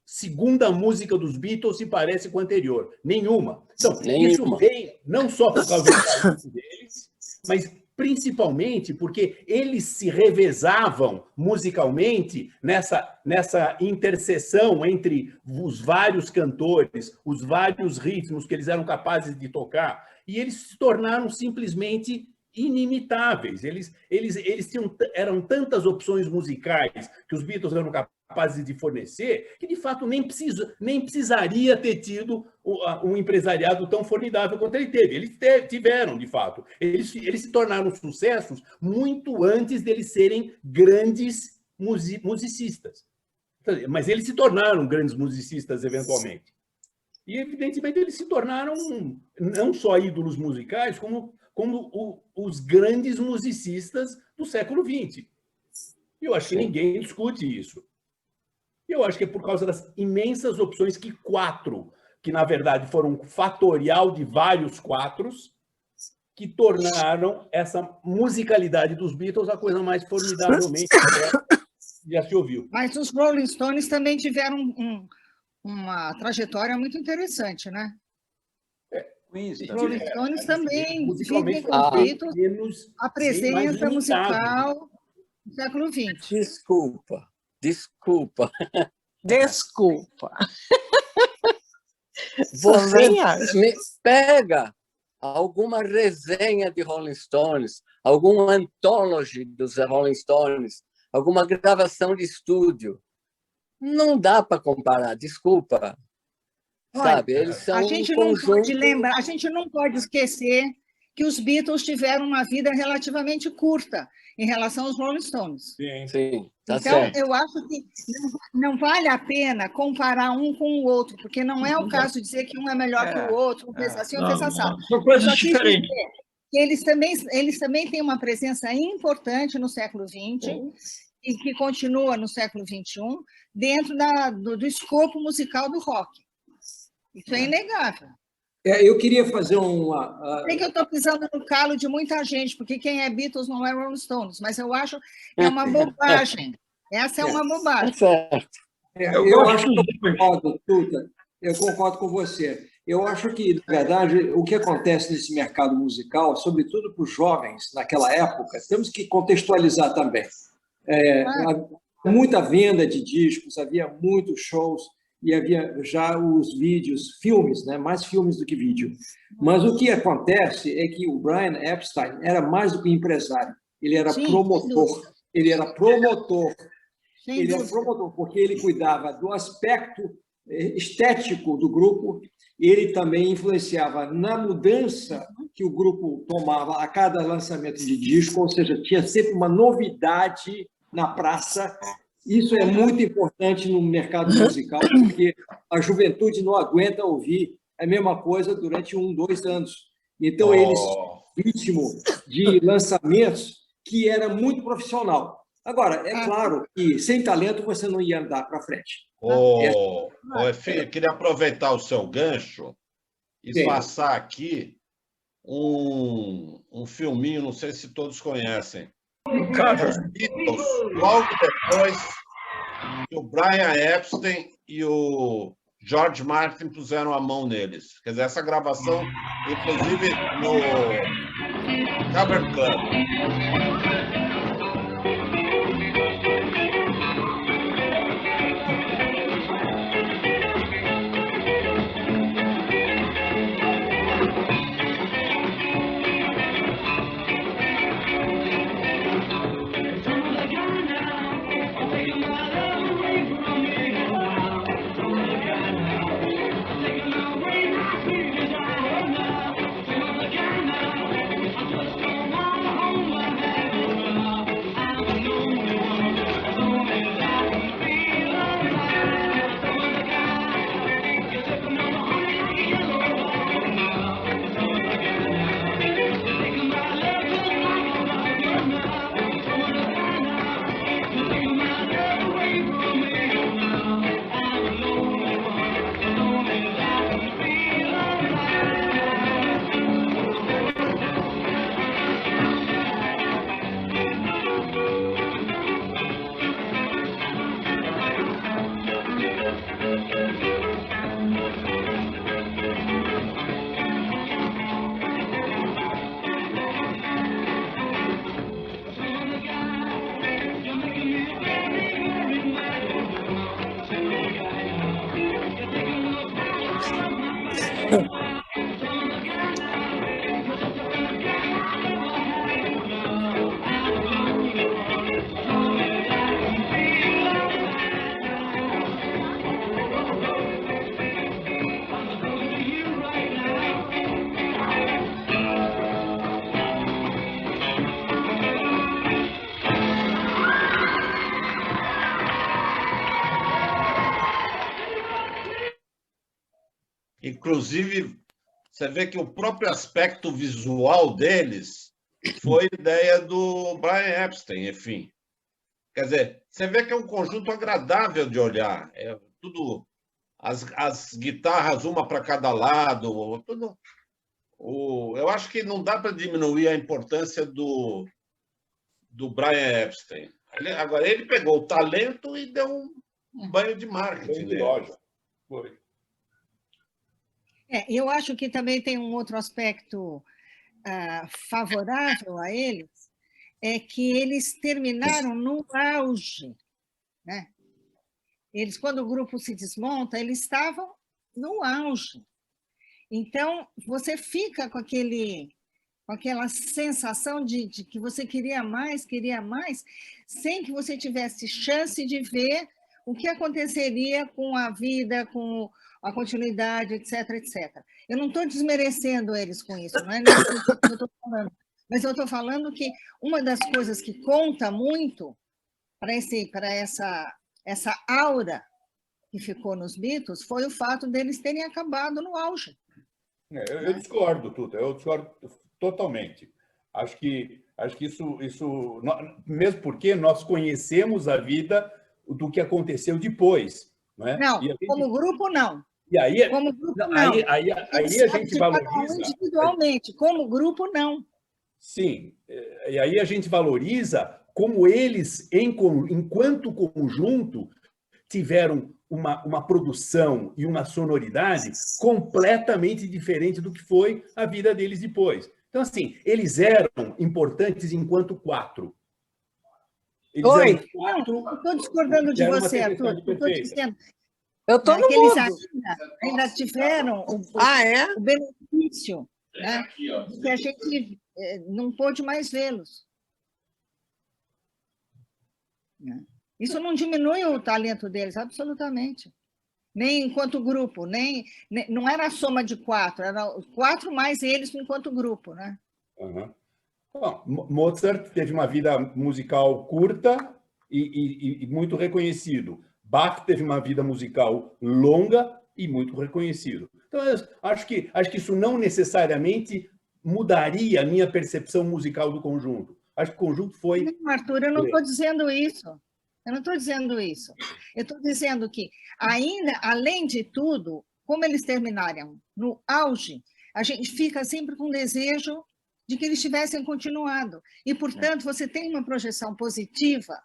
segunda música dos Beatles se parece com a anterior. Nenhuma. Então, isso vem não só por causa do talento deles, mas principalmente porque eles se revezavam musicalmente nessa interseção entre os vários cantores, os vários ritmos que eles eram capazes de tocar, e eles se tornaram simplesmente inimitáveis. Eles eram tantas opções musicais que os Beatles eram capazes de fornecer, que de fato nem precisaria ter tido um empresariado tão formidável quanto ele teve. Eles tiveram, de fato. Eles se tornaram sucessos muito antes deles serem grandes musicistas. Mas eles se tornaram grandes musicistas eventualmente. E, evidentemente, eles se tornaram não só ídolos musicais, como os grandes musicistas do século XX. E eu acho que ninguém discute isso. Eu acho que é por causa das imensas opções que 4, que na verdade foram um fatorial de vários 4, que tornaram essa musicalidade dos Beatles a coisa mais formidavelmente que já se ouviu. Mas os Rolling Stones também tiveram uma trajetória muito interessante, né? Os Rolling Stones também vivem com os Beatles, a presença musical do século XX. Desculpa. Você me pega alguma resenha de Rolling Stones, algum anthology dos Rolling Stones, alguma gravação de estúdio. Não dá para comparar, desculpa. Sabe, eles são a gente não pode lembrar, a gente não pode esquecer que os Beatles tiveram uma vida relativamente curta em relação aos Rolling Stones. Sim, tá então, certo. Eu acho que não vale a pena comparar um com o outro, porque não é o caso de dizer que um é melhor que o outro, um pensa assim, um pensa assado. São coisas diferentes. Eles também têm uma presença importante no século XX e que continua no século XXI, dentro do escopo musical do rock. Isso é inegável. Eu queria fazer uma... Sei que eu estou pisando no calo de muita gente, porque quem é Beatles não é Rolling Stones, mas eu acho que é uma bobagem. Essa é uma bobagem. Certo. Eu acho que eu concordo, Tuta. Eu concordo com você. Eu acho que, na verdade, o que acontece nesse mercado musical, sobretudo para os jovens naquela época, temos que contextualizar também. Havia muita venda de discos, havia muitos shows e havia já os vídeos, filmes, né? Mais filmes do que vídeo. Mas o que acontece é que o Brian Epstein era mais do que empresário, ele era promotor. Ele era promotor. Ele era promotor, porque ele cuidava do aspecto estético do grupo, ele também influenciava na mudança que o grupo tomava a cada lançamento de disco, ou seja, tinha sempre uma novidade na praça. Isso é muito importante no mercado musical, porque a juventude não aguenta ouvir a mesma coisa durante 1, 2 anos. Então, eles ritmo de lançamentos que era muito profissional. Agora, é claro que sem talento você não ia andar para frente. Efim, eu queria aproveitar o seu gancho e passar aqui um filminho, não sei se todos conhecem. Os Beatles, logo depois que o Brian Epstein e o George Martin puseram a mão neles. Quer dizer, essa gravação, inclusive, no Cavern Club. Inclusive, você vê que o próprio aspecto visual deles foi ideia do Brian Epstein, enfim. Quer dizer, você vê que é um conjunto agradável de olhar. É tudo, as guitarras, uma para cada lado, tudo. Eu acho que não dá para diminuir a importância do Brian Epstein. Agora, ele pegou o talento e deu um banho de marketing. Foi. Eu acho que também tem um outro aspecto favorável a eles, é que eles terminaram no auge, né? Eles, quando o grupo se desmonta, eles estavam no auge. Então, você fica com aquela sensação de que você queria mais, sem que você tivesse chance de ver o que aconteceria com a vida, com a continuidade, etc, etc. Eu não estou desmerecendo eles com isso, não é isso que eu estou falando. Mas eu estou falando que uma das coisas que conta muito para essa aura que ficou nos Beatles foi o fato deles terem acabado no auge. Eu discordo, Tuta, eu discordo totalmente. Acho que isso mesmo porque nós conhecemos a vida do que aconteceu depois. Não, é? Não, como grupo, não. E aí, como grupo, não. Aí a gente valoriza... Individualmente, como grupo, não. Sim, e aí a gente valoriza como eles, enquanto conjunto, tiveram uma produção e uma sonoridade completamente diferente do que foi a vida deles depois. Então, assim, eles eram importantes enquanto quatro. Eles Oi, eram quatro. eu estou discordando de você, Arthur. Eu estou dizendo. Eu estou no que eles mudo. ainda tiveram o benefício, né, que a gente não pôde mais vê-los. Isso não diminui o talento deles, absolutamente. Nem enquanto grupo, não era a soma de quatro, era os quatro mais eles enquanto grupo, né? Uhum. Bom, Mozart teve uma vida musical curta e muito reconhecido. Bach teve uma vida musical longa e muito reconhecido. Então, eu acho que isso não necessariamente mudaria a minha percepção musical do conjunto. Acho que o conjunto foi... Não, Arthur, eu não estou dizendo isso. Eu não estou dizendo isso. Eu estou dizendo que, ainda, além de tudo, como eles terminaram no auge, a gente fica sempre com desejo de que eles tivessem continuado. E, portanto, você tem uma projeção positiva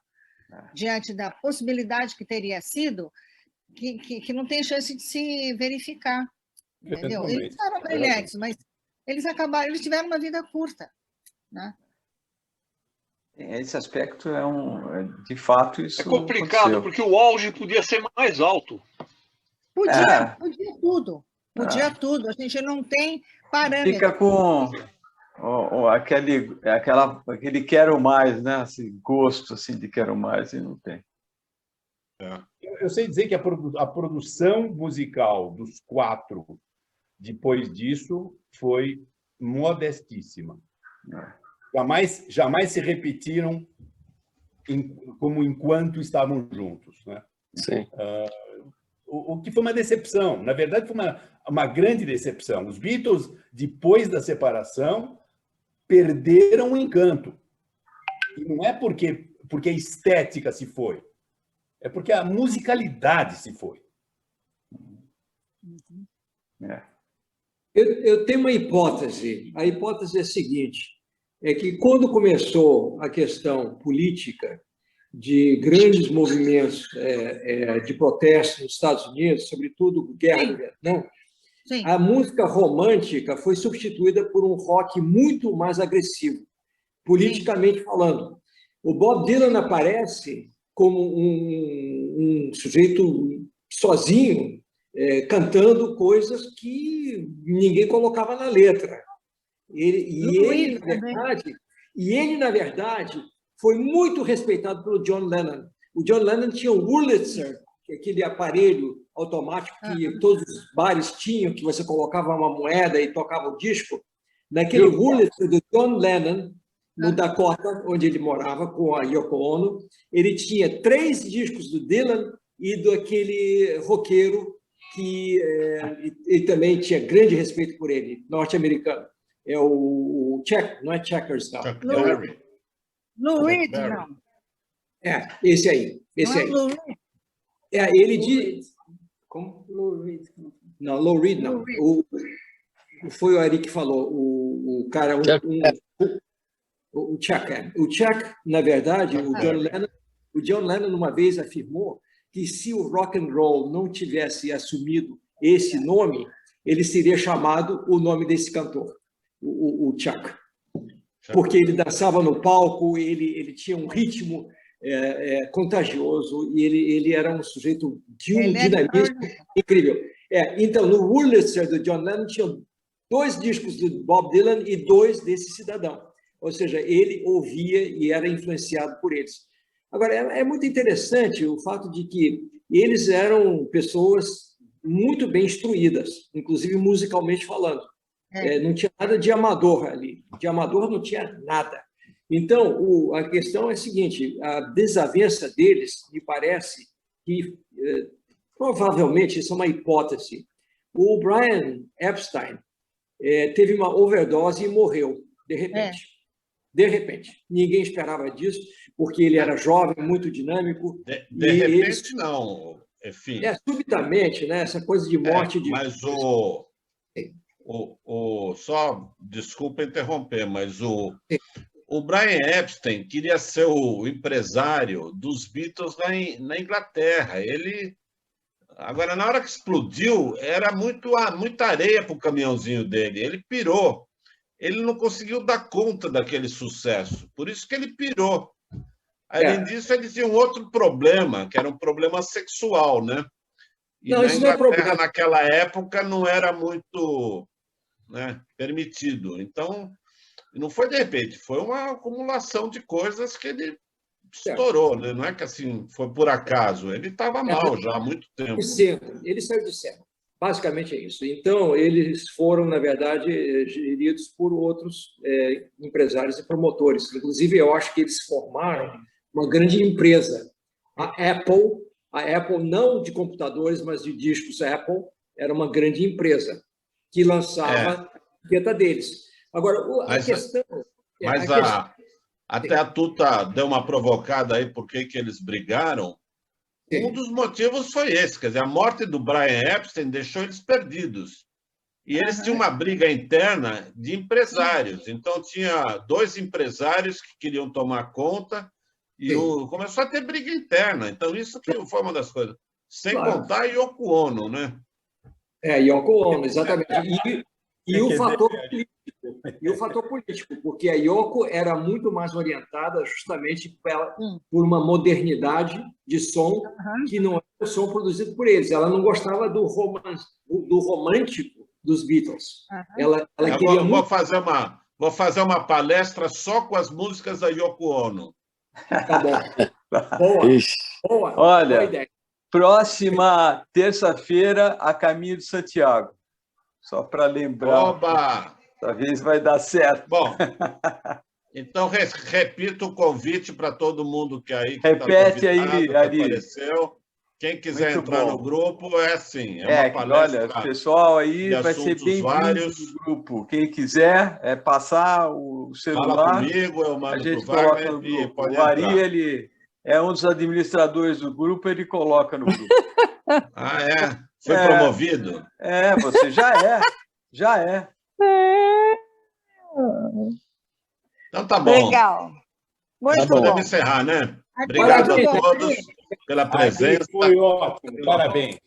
diante da possibilidade que teria sido, que não tem chance de se verificar. Entendeu? Eles eram brilhantes, mas eles tiveram uma vida curta, né? Esse aspecto de fato, isso é complicado, aconteceu. Porque o auge podia ser mais alto. Podia tudo. Podia tudo. A gente não tem parâmetro. Fica com aquele quero mais, né? Assim, gosto assim, de quero mais, e não tem. Eu sei dizer que a produção musical dos quatro, depois disso, foi modestíssima. Jamais se repetiram como enquanto estavam juntos, né? Sim. O que foi uma decepção. Na verdade, foi uma grande decepção. Os Beatles, depois da separação, perderam o encanto. E não é porque a estética se foi, é porque a musicalidade se foi. Eu tenho uma hipótese. A hipótese é a seguinte: é que quando começou a questão política de grandes movimentos de protesto nos Estados Unidos, sobretudo guerra do Vietnã, a música romântica foi substituída por um rock muito mais agressivo, politicamente falando. O Bob Dylan aparece como um sujeito sozinho, cantando coisas que ninguém colocava na letra. Ele, na verdade, foi muito respeitado pelo John Lennon. O John Lennon tinha o Wurlitzer, aquele aparelho automático que todos os bares tinham, que você colocava uma moeda e tocava o disco. Naquele Wurlitzer do John Lennon, no Dakota, onde ele morava com a Yoko Ono, ele tinha 3 discos do Dylan e do aquele roqueiro que ele também tinha grande respeito por ele, norte-americano. É o Check, não é Checkers, não. Lou Reed, não. Esse aí. Esse aí. Ele diz... Como? Lou Reed. Não, Lou Reed, não. Foi o Ari que falou. O cara... O Chuck. O Chuck, na verdade, o John Lennon uma vez afirmou que se o rock and roll não tivesse assumido esse nome, ele seria chamado o nome desse cantor, o Chuck. Porque ele dançava no palco, ele tinha um ritmo contagioso e ele era um sujeito de um dinamismo incrível. Então, no Wurlitzer do John Lennon tinha 2 discos do Bob Dylan e 2 desse cidadão. Ou seja, ele ouvia e era influenciado por eles. Agora, é muito interessante o fato de que eles eram pessoas muito bem instruídas, inclusive musicalmente falando. Não tinha nada de amador ali. De amador não tinha nada. Então, a questão é a seguinte: a desavença deles, me parece que, provavelmente, isso é uma hipótese. O Brian Epstein teve uma overdose e morreu, de repente. De repente. Ninguém esperava disso, porque ele era jovem, muito dinâmico. De repente, não. Enfim. Subitamente, né? Essa coisa de morte... Mas só, desculpa interromper, mas o o Brian Epstein queria ser o empresário dos Beatles na Inglaterra. Agora, na hora que explodiu, era muita areia para o caminhãozinho dele. Ele pirou. Ele não conseguiu dar conta daquele sucesso. Por isso que ele pirou. Além disso, ele tinha um outro problema, que era um problema sexual, né? E Não, na isso não é Inglaterra, problema. naquela época, não era muito, né, permitido. Então, não foi de repente, foi uma acumulação de coisas que ele estourou, né? Não é que assim foi por acaso. Ele estava mal já há muito tempo. Ele saiu de cena. Basicamente é isso. Então, eles foram, na verdade, geridos por outros empresários e promotores. Inclusive, eu acho que eles formaram uma grande empresa. A Apple não de computadores, mas de discos Apple, era uma grande empresa que lançava a etiqueta deles. Agora, a questão... Até a Tuta deu uma provocada aí por que eles brigaram. Um dos motivos foi esse, quer dizer, a morte do Brian Epstein deixou eles perdidos. E eles tinham uma briga interna de empresários. Então, tinha 2 empresários que queriam tomar conta e começou a ter briga interna. Então, isso que foi uma das coisas. Sem contar a Yoko Ono, né? Yoko Ono, exatamente. E o fator político, porque a Yoko era muito mais orientada justamente por uma modernidade de som que não era o som produzido por eles. Ela não gostava do romântico dos Beatles. Ela queria vou fazer uma palestra só com as músicas da Yoko Ono. Tá bom. Boa. Olha, boa ideia. Próxima terça-feira, a caminho de Santiago. Só para lembrar. Oba! Dessa vez vai dar certo. Bom, então repito o convite para todo mundo que aí que repete aí, Ari. Apareceu. Quem quiser Muito entrar bom. no grupo, é assim, uma palestra. Olha, o pessoal aí vai ser bem-vindo vários. no grupo. Quem quiser passar o celular, fala comigo, eu mando a gente pro coloca Wagner no e grupo. pode O Ari, entrar. ele é um dos administradores do grupo, ele coloca no grupo. Ah, é? Foi promovido? Você já é. Então tá bom. Legal. Muito Podemos bom. encerrar, né? Obrigado Obrigado a todos pela presença. Foi ótimo, parabéns.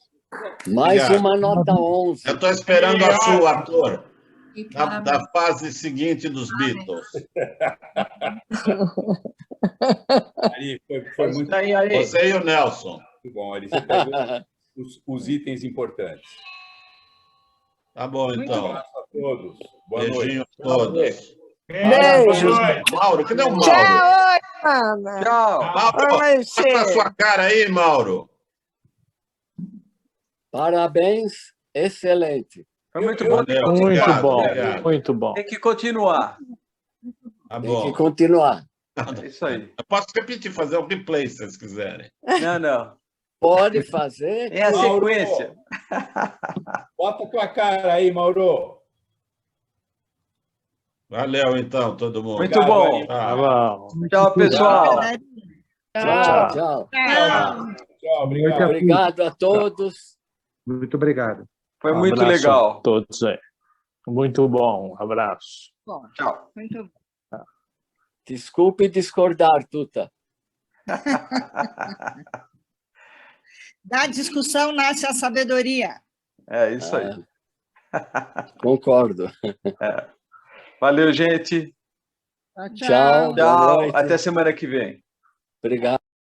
Mais Obrigado. uma nota 11. Eu estou esperando a sua, ator, da fase seguinte dos Beatles. Ari, foi muito Você e o Nelson. Muito bom, Ari. Você pegou os itens importantes. Tá bom, então. Um abraço a todos. Boa Beijinho noite. a todos. Beijo. Mauro, cadê o Mauro? Tchau, Ana. Tchau. Mauro, mostra a sua cara aí, Mauro. Parabéns, excelente. Foi muito bom. Obrigado. Muito bom. Tem que continuar. Tá Tem bom. que continuar. É isso aí. Eu posso repetir, fazer um replay, se vocês quiserem. Não. Pode fazer. É a Mauro. sequência. Bota a tua cara aí, Mauro. Valeu, então, todo mundo. Muito bom. Tchau, pessoal. Tchau. Tchau, obrigado. Obrigado a todos. Muito obrigado. Foi muito abraço legal. a todos aí. Muito bom. Um abraço. Bom, Tchau. muito bom. Desculpe discordar, Tuta. Da discussão nasce a sabedoria. É isso aí. Concordo. Valeu, gente. Tchau. Boa Tchau. noite. Até semana que vem. Obrigado.